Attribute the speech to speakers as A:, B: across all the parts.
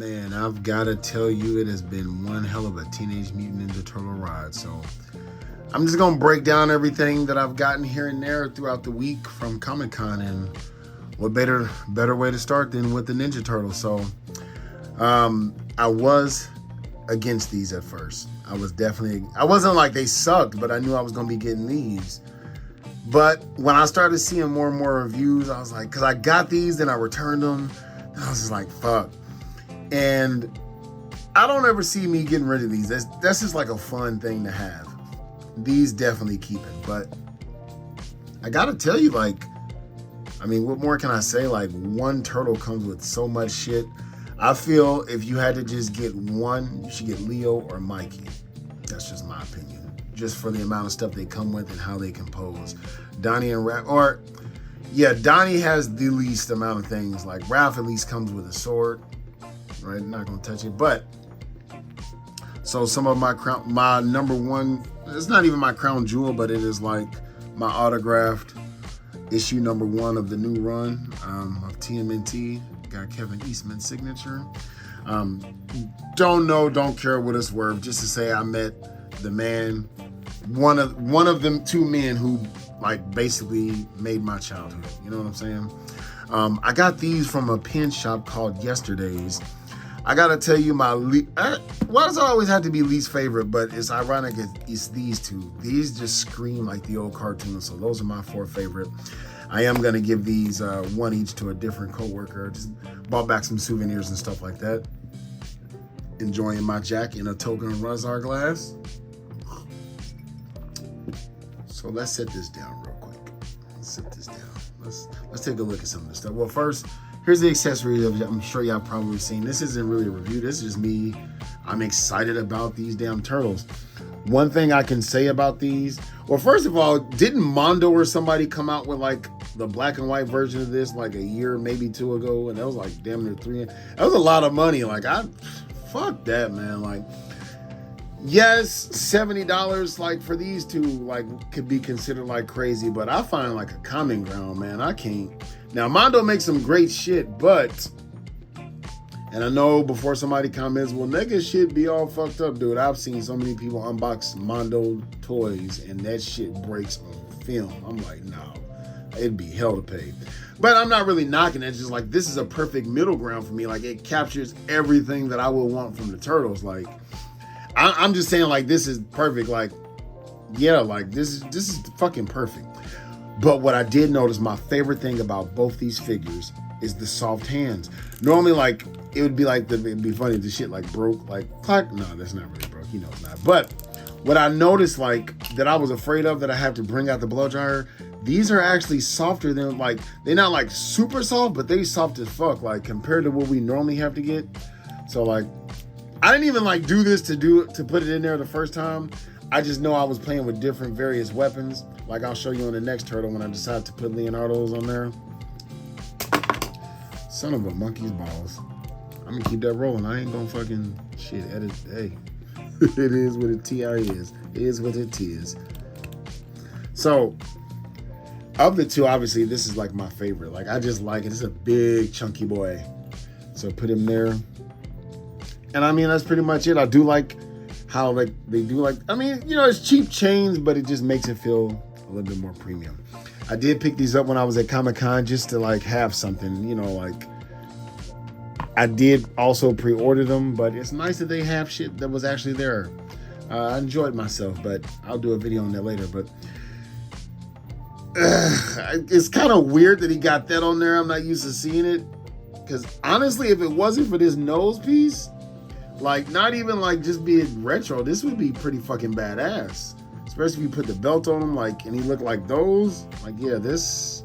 A: Man, I've got to tell you, it has been one hell of a Teenage Mutant Ninja Turtle ride. So I'm just going to break down everything that I've gotten here and there throughout the week from Comic-Con. And what better way to start than with the Ninja Turtles. So I was against these at first. I wasn't like they sucked, but I knew I was going to be getting these. But when I started seeing more and more reviews, I was like, because I got these, then I returned them. And I was just like, fuck. And I don't ever see me getting rid of these. That's just like a fun thing to have. These definitely keep it. But I gotta tell you, like, I mean, what more can I say? Like, one turtle comes with so much shit. I feel if you had to just get one, you should get Leo or Mikey. That's just my opinion. Just for the amount of stuff they come with and how they compose. Donnie and Raph, Donnie has the least amount of things. Like, Raph at least comes with a sword. Right, not gonna touch it, but so some of my number one, it's not even my crown jewel, but it is like my autographed issue number 1 of the new run of Tmnt. Got Kevin Eastman's signature. Don't care what it's worth. Just to say I met the man, one of them 2 men who like basically made my childhood. You know what I'm saying? I got these from a pin shop called Yesterday's. I gotta tell you, why does it always have to be least favorite? But it's ironic, it's these 2. These just scream like the old cartoons, so those are my 4 favorite. I am gonna give these 1 each to a different coworker. Just bought back some souvenirs and stuff like that. Enjoying my Jack in a token Razar glass. So let's set this down real quick. Let's take a look at some of this stuff. Well, first, here's the accessory I'm sure y'all probably seen. This isn't really a review. This is just me. I'm excited about these damn turtles. One thing I can say about these, well, first of all, didn't Mondo or somebody come out with like the black and white version of this like a year, maybe 2 ago? And that was like damn near 3. That was a lot of money. Like, fuck that, man. Like, yes, $70 like for these 2 like could be considered like crazy, but I find like a common ground, man. I can't. Now, Mondo makes some great shit, but, and I know before somebody comments, well, nigga shit be all fucked up, dude. I've seen so many people unbox Mondo toys, and that shit breaks on film. I'm like, no, it'd be hell to pay. But I'm not really knocking it. It's just like, this is a perfect middle ground for me. Like, it captures everything that I would want from the Turtles. Like, I'm just saying, like, this is perfect. Like, yeah, like, this is fucking perfect. But what I did notice, my favorite thing about both these figures is the soft hands. Normally, like, it would be like, it'd be funny if the shit like broke, like, clack. No, that's not really broke. You know it's not. But what I noticed, like, that I was afraid of, that I have to bring out the blow dryer, these are actually softer than, like, they're not like super soft, but they soft as fuck, like, compared to what we normally have to get. So, like, I didn't even like do this to put it in there the first time. I just know I was playing with different various weapons. Like I'll show you on the next turtle when I decide to put Leonardo's on there. Son of a monkey's balls. I'm gonna keep that rolling. I ain't gonna fucking shit edit. Hey, it is what it is. It is what it is. So, of the 2, obviously this is like my favorite. Like I just like it. It's a big chunky boy. So put him there. And I mean, that's pretty much it. I do like how like they do like, I mean, you know, it's cheap chains, but it just makes it feel a little bit more premium. I did pick these up when I was at Comic-Con just to like have something, you know, like I did also pre-order them, but it's nice that they have shit that was actually there. I enjoyed myself, but I'll do a video on that later. But it's kind of weird that he got that on there. I'm not used to seeing it. Because honestly, if it wasn't for this nose piece, like not even like just being retro, this would be pretty fucking badass. Especially if you put the belt on him, like, and he looked like those. Like, yeah, this,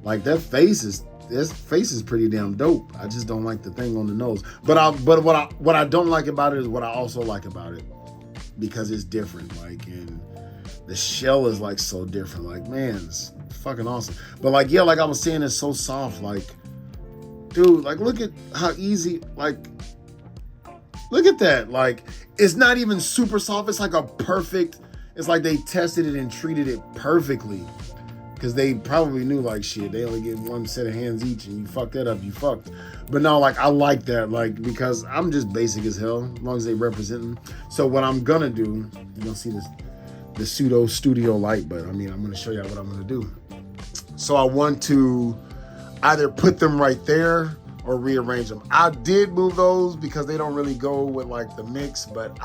A: like that face is pretty damn dope. I just don't like the thing on the nose. But what I don't like about it is what I also like about it, because it's different. Like, and the shell is like so different. Like, man, it's fucking awesome. But like, yeah, like I was saying, it's so soft. Like, dude, like look at how easy. Like, look at that. Like, it's not even super soft. It's like a perfect. It's like they tested it and treated it perfectly. Because they probably knew, like, shit, they only get one set of hands each, and you fuck that up, you fucked. But no, like, I like that, like, because I'm just basic as hell, as long as they represent them. So what I'm gonna do, you don't see the pseudo studio light, but I mean, I'm gonna show you what I'm gonna do. So I want to either put them right there or rearrange them. I did move those because they don't really go with, like, the mix, but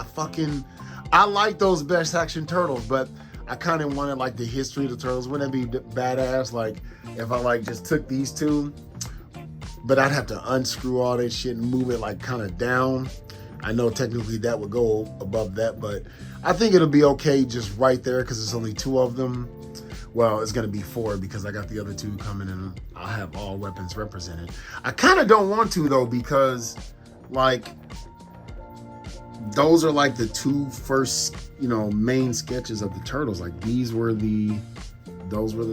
A: I like those Best Action Turtles, but I kind of wanted, like, the history of the Turtles. Wouldn't it be badass, like, if I, like, just took these two, but I'd have to unscrew all that shit and move it, like, kind of down. I know technically that would go above that, but I think it'll be okay just right there because there's only 2 of them. Well, it's going to be 4 because I got the other 2 coming in. I'll have all weapons represented. I kind of don't want to, though, because, like, those are, like, the 2 first, you know, main sketches of the Turtles. Like, those were the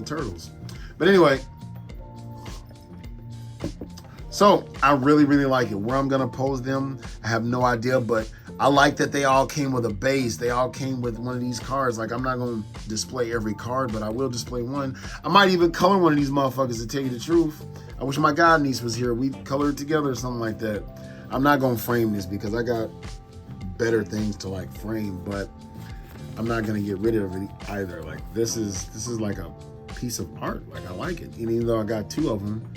A: Turtles. But anyway, so I really, really like it. Where I'm going to pose them, I have no idea, but I like that they all came with a base. They all came with one of these cards. Like, I'm not going to display every card, but I will display one. I might even color one of these motherfuckers, to tell you the truth. I wish my god niece was here. We'd color it together or something like that. I'm not going to frame this because I got better things to, like, frame, but I'm not going to get rid of it either. Like, this is like a piece of art. Like, I like it. And even though I got 2 of them,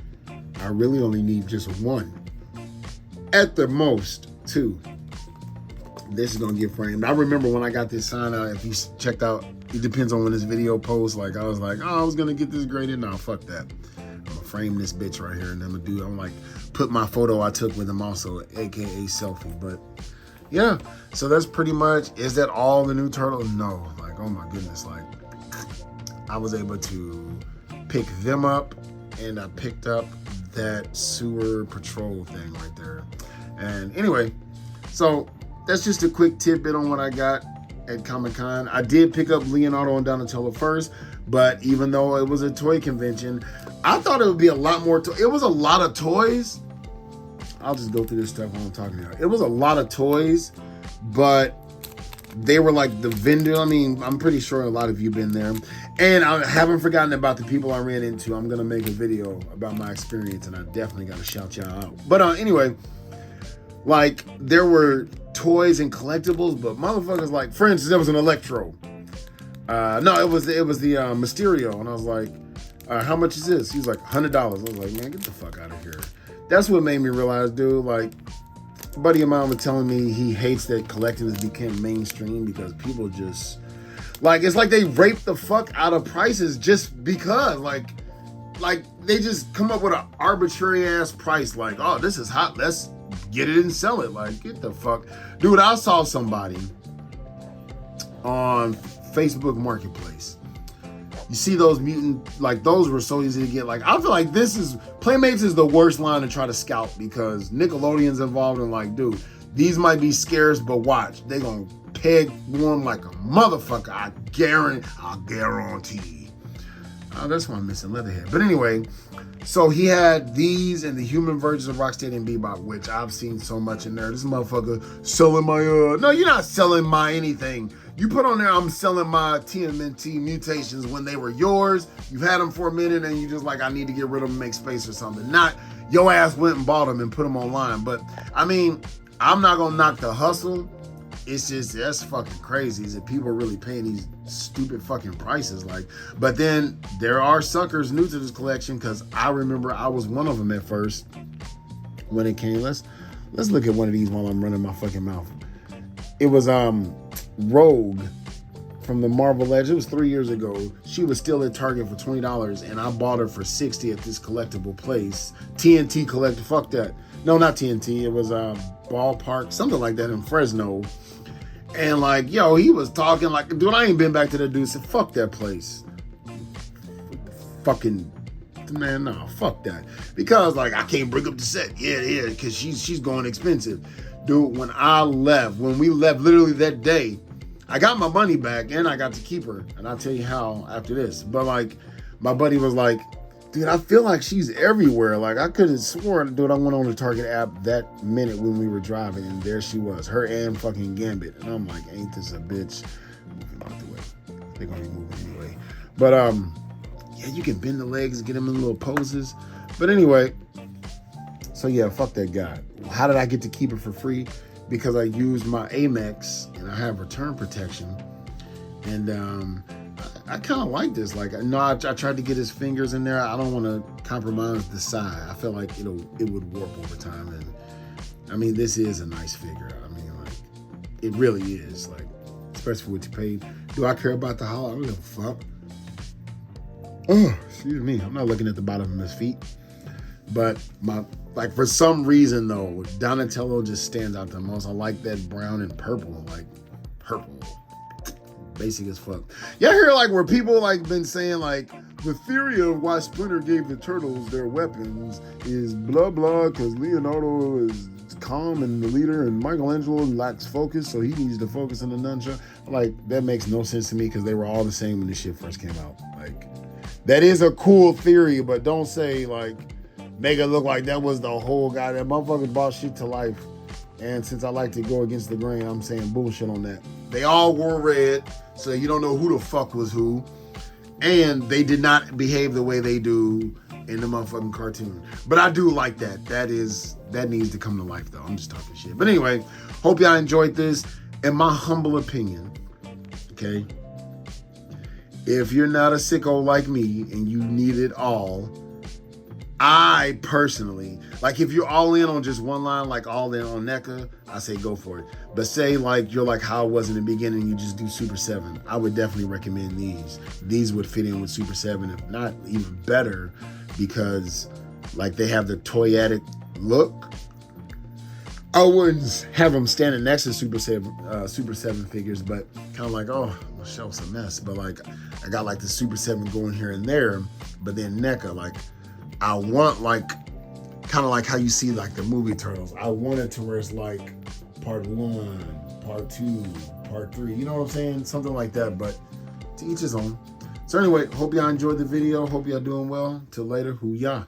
A: I really only need just 1. At the most, 2. This is gonna get framed. I remember when I got this sign out, if you checked out, it depends on when this video posts, like, I was like, oh, I was gonna get this graded. No, fuck that. I'm gonna frame this bitch right here, and I'm like, put my photo I took with him also, aka selfie. But yeah, so that's pretty much, is that all the new Turtles? No, like, oh my goodness, like, I was able to pick them up, and I picked up that sewer patrol thing right there. And anyway, so that's just a quick tidbit on what I got at Comic-Con. I did pick up Leonardo and Donatello first, but even though it was a toy convention, I thought it would be a lot more. It was a lot of toys. I'll just go through this stuff while I'm talking to you. It was a lot of toys, but they were like the vendor. I mean, I'm pretty sure a lot of you been there. And I haven't forgotten about the people I ran into. I'm going to make a video about my experience, and I definitely got to shout y'all out. But anyway, like, there were toys and collectibles, but motherfuckers, like, for instance, there was an Electro. No, it was the Mysterio, and I was like, how much is this? He was like, $100. I was like, man, get the fuck out of here. That's what made me realize, dude, like, a buddy of mine was telling me he hates that collecting has become mainstream because people just, like, it's like they rape the fuck out of prices just because, like they just come up with an arbitrary ass price, like, oh, this is hot, let's get it and sell it. Like, get the fuck. Dude, I saw somebody on Facebook Marketplace. You see those mutant, like, those were so easy to get. Like, I feel like Playmates is the worst line to try to scout because Nickelodeon's involved, and, like, dude, these might be scarce, but watch, they gonna peg one like a motherfucker. I guarantee. Oh, that's why I'm missing Leatherhead. But anyway, so he had these and the human versions of Rocksteady and Bebop, which I've seen so much in there. This motherfucker selling my, no, you're not selling my anything. You put on there, I'm selling my TMNT mutations when they were yours. You've had them for a minute and you just like, I need to get rid of them, make space or something. Not your ass went and bought them and put them online. But I mean, I'm not gonna knock the hustle. It's just, that's fucking crazy. Is that people are really paying these stupid fucking prices? Like, but then there are suckers new to this collection, because I remember I was one of them at first when it came. Let's look at one of these while I'm running my fucking mouth. It was Rogue from the Marvel Legends. It was 3 years ago. She was still at Target for $20, and I bought her for $60 at this collectible place. TNT collector. Fuck that. No, not TNT. It was Ballpark, something like that in Fresno. And like, yo, he was talking like, dude, I ain't been back to that dude. Said, fuck that place. Fucking, man, no, fuck that. Because like, I can't bring up the set. Yeah, because she's going expensive. Dude, when we left literally that day, I got my money back and I got to keep her. And I'll tell you how after this. But like, my buddy was like, dude, I feel like she's everywhere. Like, I could have sworn, dude, I went on the Target app that minute when we were driving, and there she was, her and fucking Gambit. And I'm like, ain't this a bitch? Moving out the way. They're gonna be moving anyway. But yeah, you can bend the legs, get them in little poses. But anyway, so yeah, fuck that guy. How did I get to keep it for free? Because I used my Amex and I have return protection. And I kind of like this. Like, no, I tried to get his fingers in there. I don't want to compromise the side. I feel like it would warp over time. And I mean, this is a nice figure. I mean, like, it really is. Like, especially for what you paid. Do I care about the hollow? I don't give a fuck. Oh, excuse me. I'm not looking at the bottom of his feet. But like, for some reason though, Donatello just stands out the most. I like that brown and purple. Like, purple. Basic as fuck. Y'all hear like where people like been saying like the theory of why Splinter gave the turtles their weapons is blah blah because Leonardo is calm and the leader and Michelangelo lacks focus, so he needs to focus on the nunchuck. Like, that makes no sense to me because they were all the same when this shit first came out. Like, that is a cool theory, but don't say like make it look like that was the whole guy. That motherfucker brought shit to life. And since I like to go against the grain, I'm saying bullshit on that. They all wore red, so you don't know who the fuck was who. And they did not behave the way they do in the motherfucking cartoon. But I do like that. That needs to come to life, though. I'm just talking shit. But anyway, hope y'all enjoyed this. In my humble opinion, okay, if you're not a sicko like me and you need it all, I personally, like, if you're all in on just one line, like all in on NECA, I say go for it. But say like you're like how I was in the beginning, you just do Super 7. I would definitely recommend these. These would fit in with Super 7, if not even better, because like they have the toyetic look. I wouldn't have them standing next to Super 7 figures, but kind of like, oh, my shelf's a mess. But like, I got like the Super 7 going here and there, but then NECA, like, I want like, kind of like how you see like the movie Turtles. I want it to where it's like part 1, part 2, part 3. You know what I'm saying? Something like that, but to each his own. So anyway, hope y'all enjoyed the video. Hope y'all doing well. Till later, hoo-yah.